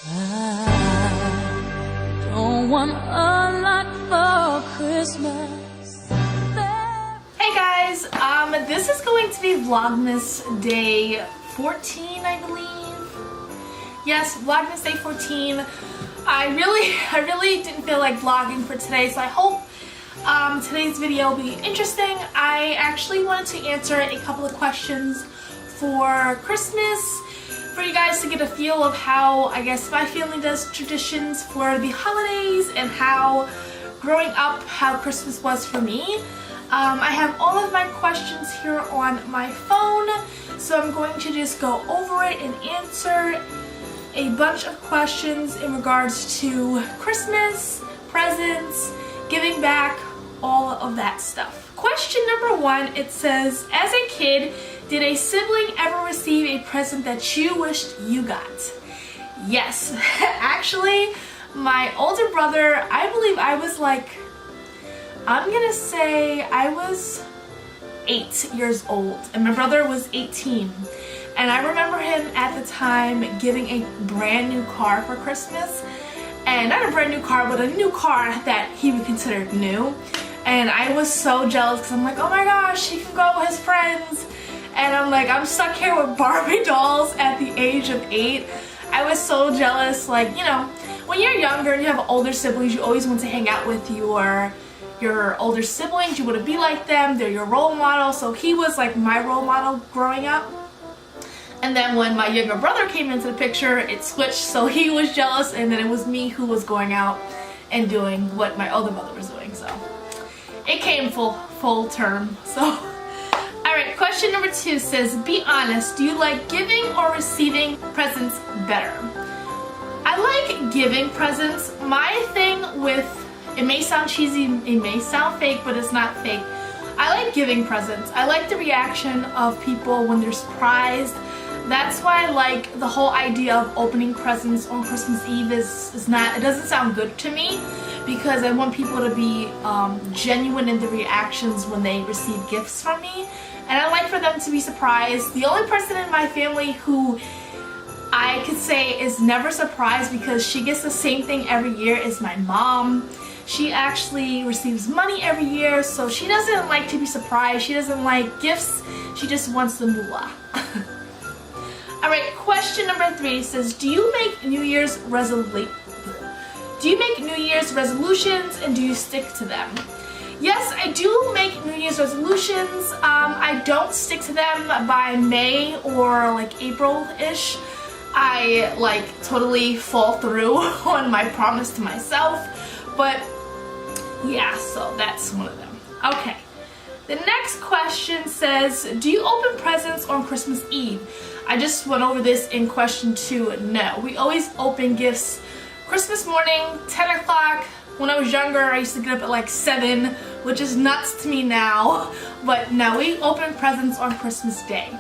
I don't want a lot for Christmas. Hey guys, this is going to be Vlogmas day 14, I believe. Yes, Vlogmas day 14. I really didn't feel like vlogging for today, so I hope today's video will be interesting. I actually wanted to answer a couple of questions for Christmas, for you guys to get a feel of how, I guess, my family does traditions for the holidays and how, growing up, how Christmas was for me. I have all of my questions here on my phone, so I'm going to just go over it and answer a bunch of questions in regards to Christmas, presents, giving back, all of that stuff. Question number 1, it says, as a kid, did a sibling ever receive a present that you wished you got? Yes. Actually, my older brother, I believe I was like, I'm gonna say I was 8 years old and my brother was 18. And I remember him at the time giving a brand new car for Christmas. And not a brand new car, but a new car that he would consider new. And I was so jealous because I'm like, oh my gosh, he can go with his friends. And I'm like, I'm stuck here with Barbie dolls at the age of 8. I was so jealous. Like, you know, when you're younger and you have older siblings, you always want to hang out with your older siblings. You want to be like them. They're your role model. So he was like my role model growing up. And then when my younger brother came into the picture, it switched. So he was jealous, and then it was me who was going out and doing what my older brother was doing. So it came full term. So. Alright, question number 2 says, be honest, do you like giving or receiving presents better? I like giving presents. My thing with, it may sound cheesy, it may sound fake, but it's not fake. I like giving presents. I like the reaction of people when they're surprised. That's why I like the whole idea of opening presents on Christmas Eve is not, it doesn't sound good to me, because I want people to be genuine in the reactions when they receive gifts from me. And I like for them to be surprised. The only person in my family who I could say is never surprised because she gets the same thing every year is my mom. She actually receives money every year, so she doesn't like to be surprised. She doesn't like gifts. She just wants the moolah. Alright, question number 3 says, do you make New Year's resolutions and do you stick to them? Yes, I do make New Year's resolutions. I don't stick to them by May or like April-ish. I like totally fall through on my promise to myself. But yeah, so that's one of them. Okay. The next question says, do you open presents on Christmas Eve? I just went over this in question 2. No, we always open gifts Christmas morning, 10 o'clock. When I was younger, I used to get up at like 7, which is nuts to me now. But no, we open presents on Christmas Day.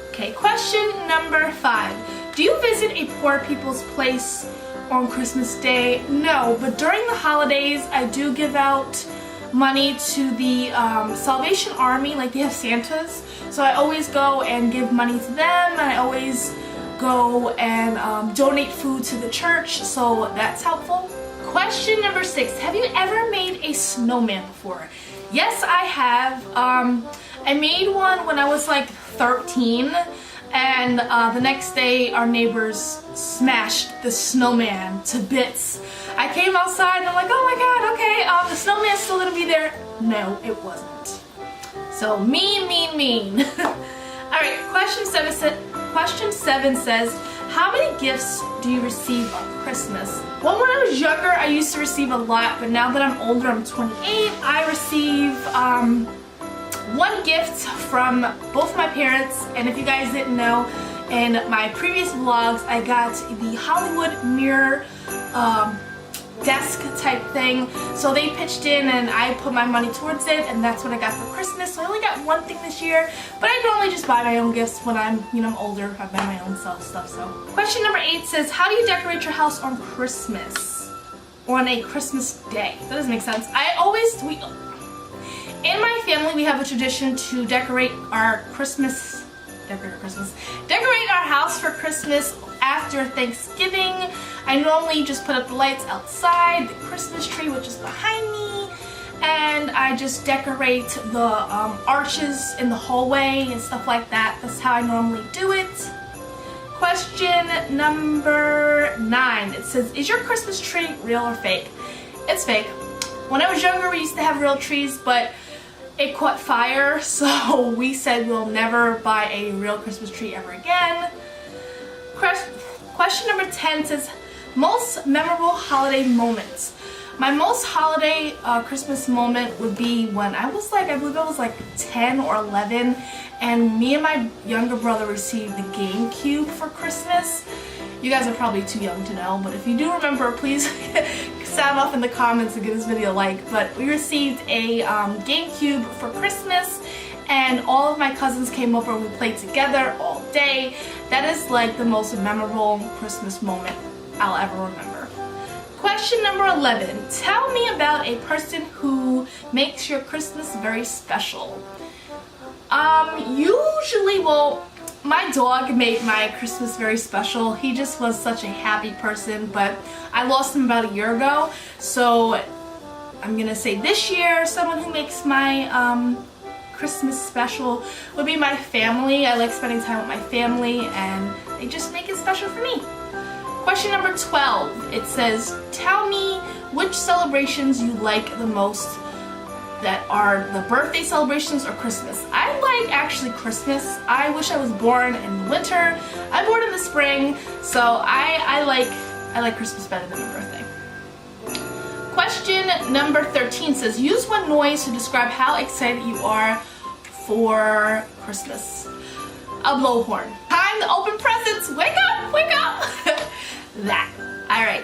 Okay, question number 5. Do you visit a poor people's place on Christmas Day? No, but during the holidays, I do give out money to the Salvation Army, like they have Santas. So I always go and give money to them, and I always go and donate food to the church, so that's helpful. Question number 6, have you ever made a snowman before? Yes, I have. I made one when I was like 13, and the next day our neighbors smashed the snowman to bits. I came outside and I'm like, oh my god, okay, the snowman's still gonna be there. No, it wasn't. So mean. Alright, question 7 says, how many gifts do you receive on Christmas? Well, when I was younger, I used to receive a lot, but now that I'm older, I'm 28, I receive one gift from both my parents. And if you guys didn't know, in my previous vlogs, I got the Hollywood mirror desk type thing. So they pitched in and I put my money towards it, and that's what I got for Christmas. So I only got one thing this year, but I normally just buy my own gifts when I'm, you know, older. I buy my own stuff. So question number 8 says, how do you decorate your house on Christmas? On a Christmas day? That doesn't make sense. In my family, we have a tradition to decorate our house for Christmas after Thanksgiving. I normally just put up the lights outside, the Christmas tree which is behind me, and I just decorate the arches in the hallway and stuff like that. That's how I normally do it. Question number 9. It says, is your Christmas tree real or fake? It's fake. When I was younger, we used to have real trees, but it caught fire, so we said we'll never buy a real Christmas tree ever again. Question number 10 says, most memorable holiday moments. My most holiday Christmas moment would be when I believe I was like 10 or 11, and me and my younger brother received the GameCube for Christmas. You guys are probably too young to know, but if you do remember, please sound off in the comments and give this video a like. But we received a GameCube for Christmas, and all of my cousins came over and we played together all day. That is like the most memorable Christmas moment I'll ever remember. Question number 11. Tell me about a person who makes your Christmas very special. Usually, well, my dog made my Christmas very special. He just was such a happy person, but I lost him about a year ago. So I'm gonna say this year, someone who makes my Christmas special would be my family. I like spending time with my family, and they just make it special for me. Question number 12. It says, tell me which celebrations you like the most, that are the birthday celebrations or Christmas. I like actually Christmas. I wish I was born in the winter. I'm born in the spring, so I like Christmas better than my birthday. Question number 13 says, use one noise to describe how excited you are for Christmas. A blowhorn. Time to open presents. Wake up, wake up. That. Alright,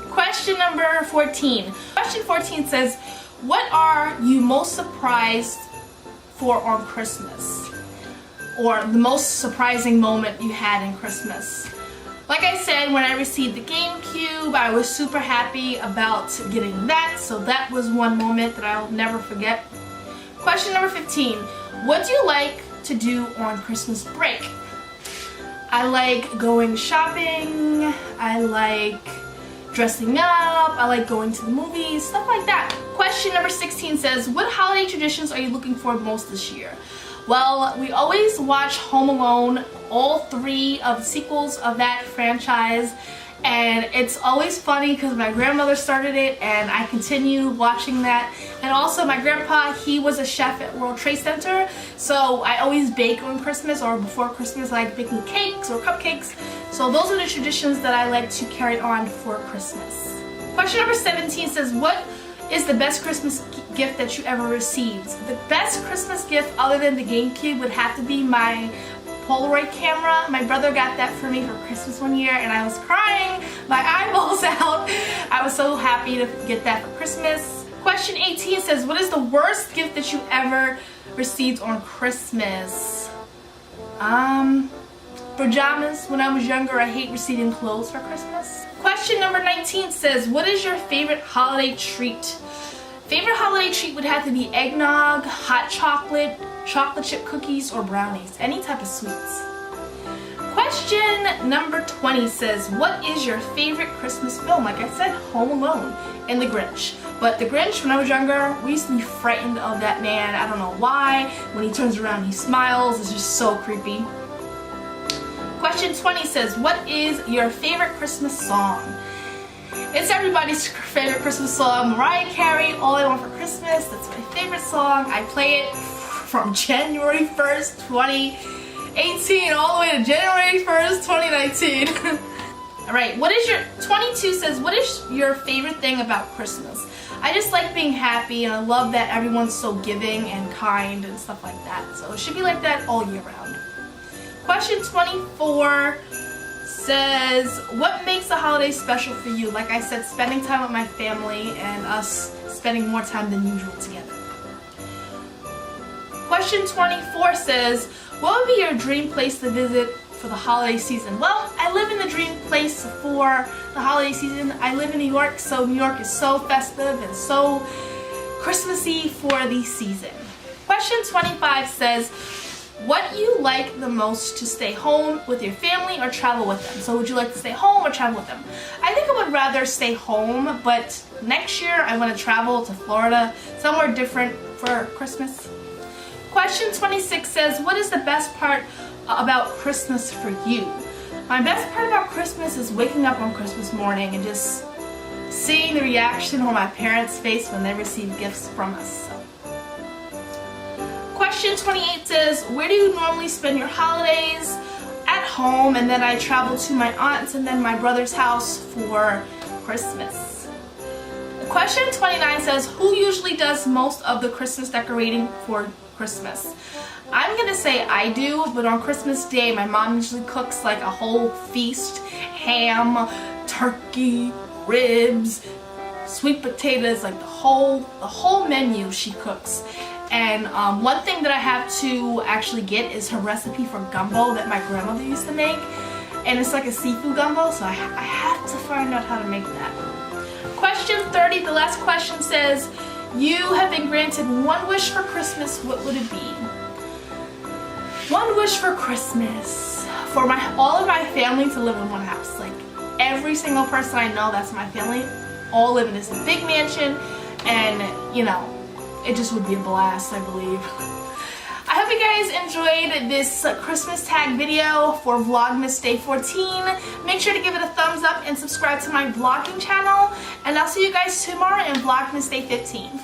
question number 14. Question 14 says, what are you most surprised for on Christmas? Or the most surprising moment you had in Christmas? Like I said, when I received the GameCube, I was super happy about getting that, so that was one moment that I'll never forget. Question number 15. What do you like to do on Christmas break? I like going shopping, I like dressing up, I like going to the movies, stuff like that. Question number 16 says, what holiday traditions are you looking for most this year? Well, we always watch Home Alone, all 3 of the sequels of that franchise, and it's always funny because my grandmother started it and I continue watching that. And also my grandpa, he was a chef at World Trade Center, so I always bake on Christmas or before Christmas. I like baking cakes or cupcakes. So those are the traditions that I like to carry on for Christmas. Question number 17 says, what is the best Christmas gift that you ever received? The best Christmas gift other than the GameCube would have to be my Polaroid camera. My brother got that for me for Christmas one year and I was crying my eyeballs out. I was so happy to get that for Christmas. Question 18 says, what is the worst gift that you ever received on Christmas? Pajamas. When I was younger, I hate receiving clothes for Christmas. Question number 19 says, what is your favorite holiday treat? Favorite holiday treat would have to be eggnog, hot chocolate, chocolate chip cookies, or brownies. Any type of sweets. Question number 20 says, what is your favorite Christmas film? Like I said, Home Alone and The Grinch. But The Grinch, when I was younger, we used to be frightened of that man. I don't know why. When he turns around, he smiles. It's just so creepy. Question 20 says, what is your favorite Christmas song? It's everybody's favorite Christmas song, Mariah Carey, All I Want for Christmas. That's my favorite song. I play it from January 1st, 2018 all the way to January 1st, 2019. Alright, 22 says, what is your favorite thing about Christmas? I just like being happy and I love that everyone's so giving and kind and stuff like that. So it should be like that all year round. Question 24 says, what makes the holidays special for you? Like I said, spending time with my family and us spending more time than usual together. Question 24 says, what would be your dream place to visit for the holiday season? Well, I live in the dream place for the holiday season. I live in New York, so New York is so festive and so Christmassy for the season. Question 25 says, what you like the most to stay home with your family or travel with them. So would you like to stay home or travel with them? I think I would rather stay home, but next year I want to travel to Florida, somewhere different for Christmas. Question 26 says, what is the best part about Christmas for you? My best part about Christmas is waking up on Christmas morning and just seeing the reaction on my parents' face when they receive gifts from us. Question 28 says, where do you normally spend your holidays? At home, and then I travel to my aunt's and then my brother's house for Christmas. Question 29 says, who usually does most of the Christmas decorating for Christmas? I'm gonna say I do, but on Christmas Day my mom usually cooks like a whole feast: ham, turkey, ribs, sweet potatoes, like the whole menu she cooks. And one thing that I have to actually get is her recipe for gumbo that my grandmother used to make, and it's like a seafood gumbo, so I have to find out how to make that. Question 30, the last question, says, you have been granted one wish for Christmas, what would it be? One wish for Christmas, for all of my family to live in one house. Like every single person I know that's my family, all live in this big mansion, and you know, it just would be a blast, I believe. I hope you guys enjoyed this Christmas tag video for Vlogmas Day 14. Make sure to give it a thumbs up and subscribe to my vlogging channel. And I'll see you guys tomorrow in Vlogmas Day 15.